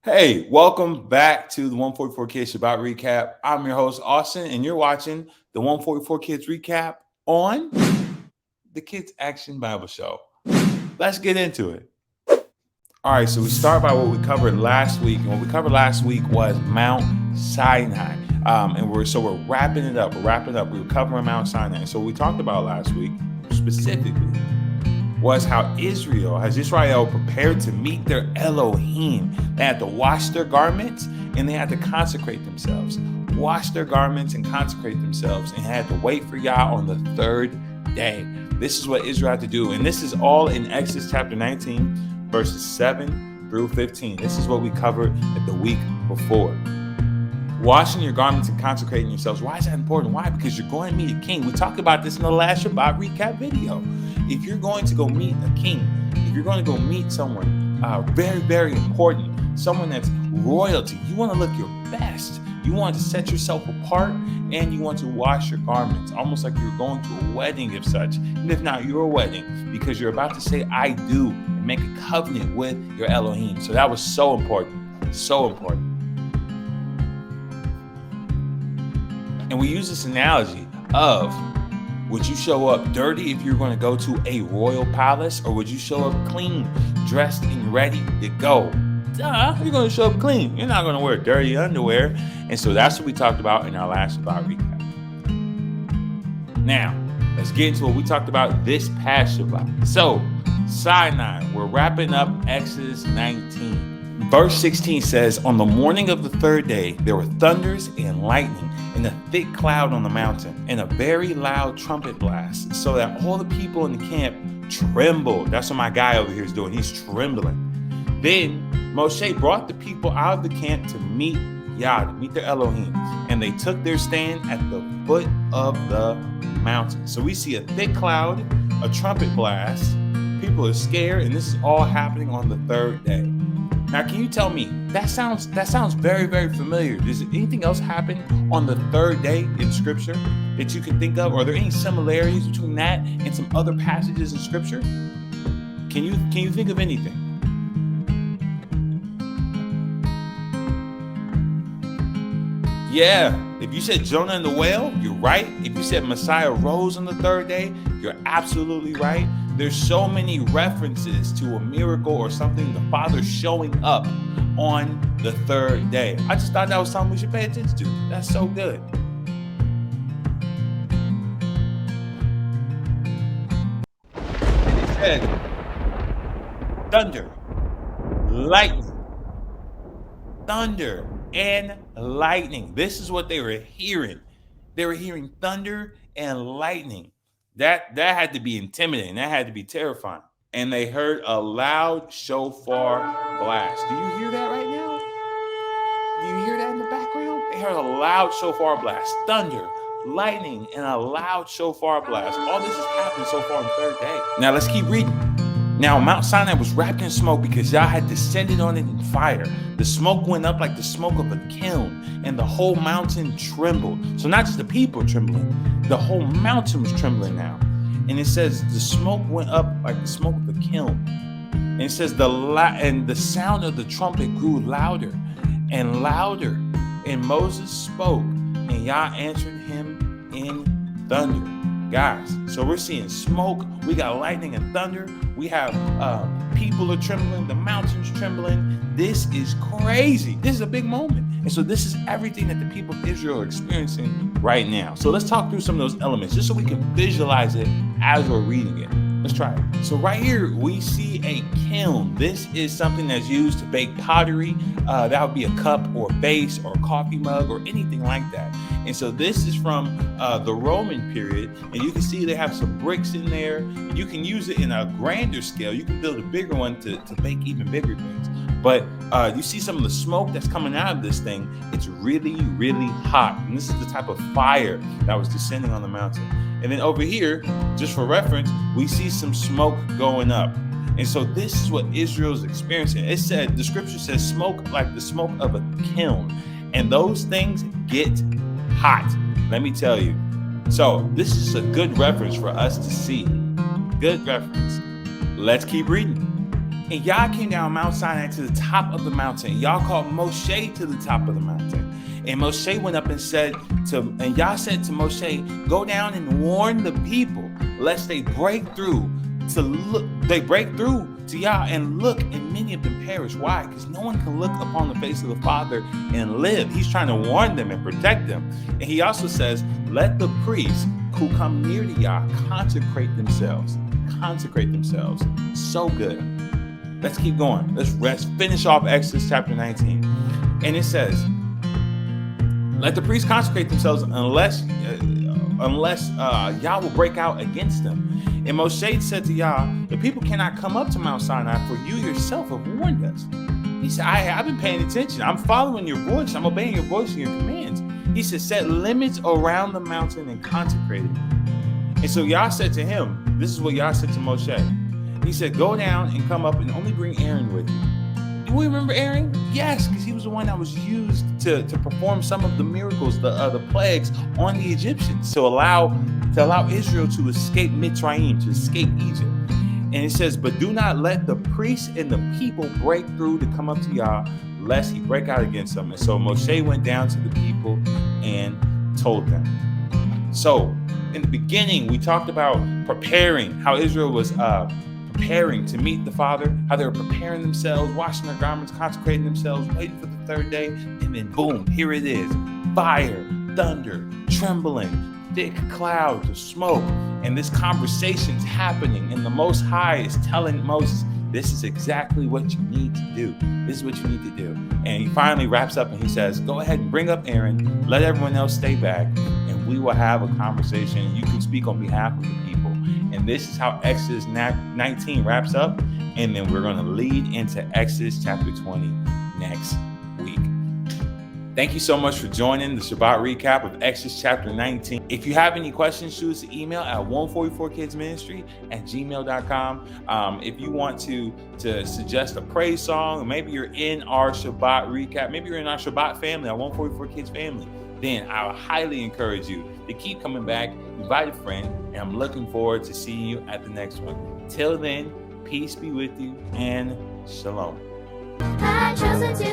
Hey, welcome back to the 144 Kids Shabbat Recap. I'm your host, Austin, and you're watching the 144 Kids Recap on the Kids Action Bible Show. Let's get into it. All right, so we start by what we covered last week. And what we covered last week was Mount Sinai. And we're wrapping it up. We were covering Mount Sinai. And so what we talked about last week specifically was how Israel prepared to meet their Elohim. They had to wash their garments and they had to consecrate themselves. Wash their garments and consecrate themselves and had to wait for Yah on the third day. This is what Israel had to do. And this is all in Exodus chapter 19, verses 7 through 15. This is what we covered at the week before. Washing your garments and consecrating yourselves. Why is that important? Why? Because you're going to meet a king. We talked about this in the last Shabbat recap video. If you're going to go meet a king, if you're going to go meet someone very, very important, someone that's royalty, you want to look your best. You want to set yourself apart and you want to wash your garments, almost like you're going to a wedding of such. And if not your wedding, because you're about to say, I do, and make a covenant with your Elohim. So that was so important, so important. And we use this analogy of, would you show up dirty if you're going to go to a royal palace, or would you show up clean, dressed and ready to go? You're going to show up clean. You're not going to wear dirty underwear. And so that's what we talked about in our last Shabbat recap. Now, let's get into what we talked about this past Shabbat. So, Sinai, we're wrapping up Exodus 19. Verse 16 says, on the morning of the third day, there were thunders and lightning and a thick cloud on the mountain and a very loud trumpet blast, so that all the people in the camp trembled. That's what my guy over here is doing. He's trembling. Then Moshe brought the people out of the camp to meet Yah, to meet their Elohim, and they took their stand at the foot of the mountain. So we see a thick cloud, a trumpet blast. People are scared, and this is all happening on the third day. Now, can you tell me, that sounds very, very familiar. Does anything else happen on the third day in Scripture that you can think of? Are there any similarities between that and some other passages in Scripture? Can you think of anything? Yeah, if you said Jonah and the whale, you're right. If you said Messiah rose on the third day, you're absolutely right. There's so many references to a miracle or something, the Father showing up on the third day. I just thought that was something we should pay attention to. That's so good. And it said, thunder, lightning, thunder and lightning. This is what they were hearing. They were hearing thunder and lightning. That had to be intimidating. That had to be terrifying. And they heard a loud shofar blast. Do you hear that right now? Do you hear that in the background? They heard a loud shofar blast. Thunder, lightning, and a loud shofar blast. All this has happened so far on the third day. Now let's keep reading. Now Mount Sinai was wrapped in smoke because Yah had descended on it in fire. The smoke went up like the smoke of a kiln, and the whole mountain trembled. So not just the people trembling, the whole mountain was trembling now. And it says the smoke went up like the smoke of a kiln. And it says the sound of the trumpet grew louder and louder. And Moses spoke, and Yah answered him in thunder. Guys, so we're seeing smoke, we got lightning and thunder, we have people are trembling, the mountain's trembling. This is crazy. This is a big moment. And so this is everything that the people of Israel are experiencing right now. So let's talk through some of those elements just so we can visualize it as we're reading it. Let's try it. So right here, we see a kiln. This is something that's used to bake pottery. That would be a cup or vase or a coffee mug or anything like that. And so this is from the Roman period. And you can see they have some bricks in there. And you can use it in a grander scale. You can build a bigger one to bake even bigger things. But you see some of the smoke that's coming out of this thing. It's really, really hot. And this is the type of fire that was descending on the mountain. And then over here, just for reference, we see some smoke going up. And so this is what Israel's experiencing. It said, the scripture says smoke like the smoke of a kiln. And those things get hot, let me tell you. So this is a good reference for us to see. Good reference. Let's keep reading. And Yah came down Mount Sinai to the top of the mountain. Yah called Moshe to the top of the mountain. And Moshe went up and Yah said to Moshe, go down and warn the people, lest they break through to Yah and look, and many of them perish. Why? Because no one can look upon the face of the Father and live. He's trying to warn them and protect them. And he also says, let the priests who come near to Yah consecrate themselves. Consecrate themselves. So good. Let's keep going. Let's finish off Exodus chapter 19. And it says, let the priests consecrate themselves unless Yah will break out against them. And Moshe said to Yah, the people cannot come up to Mount Sinai, for you yourself have warned us. He said, I've been paying attention. I'm following your voice. I'm obeying your voice and your commands. He said, set limits around the mountain and consecrate it. And so Yah said to him, this is what Yah said to Moshe. He said, go down and come up and only bring Aaron with you. Do we remember Aaron? Yes, because he was the one that was used to perform some of the miracles, the plagues on the Egyptians to allow Israel to escape Mitzrayim, to escape Egypt. And it says, but do not let the priests and the people break through to come up to Yah, lest he break out against them. And so Moshe went down to the people and told them. So in the beginning, we talked about preparing, how Israel was preparing to meet the Father, how they were preparing themselves, washing their garments, consecrating themselves, waiting for the third day, and then boom, here it is. Fire, thunder, trembling, thick clouds of smoke, and this conversation's happening, and the Most High is telling Moses, this is exactly what you need to do. This is what you need to do. And he finally wraps up and he says, go ahead and bring up Aaron, let everyone else stay back, and we will have a conversation. You can speak on behalf of the people. And this is how Exodus 19 wraps up. And then we're going to lead into Exodus chapter 20 next week. Thank you so much for joining the Shabbat recap of Exodus chapter 19. If you have any questions, shoot us an email at 144kidsministry@gmail.com. If you want to suggest a praise song, or maybe you're in our Shabbat recap, maybe you're in our Shabbat family, our 144 Kids family, then I would highly encourage you to keep coming back, invite a friend, and I'm looking forward to seeing you at the next one. Till then, peace be with you and shalom. I chosen to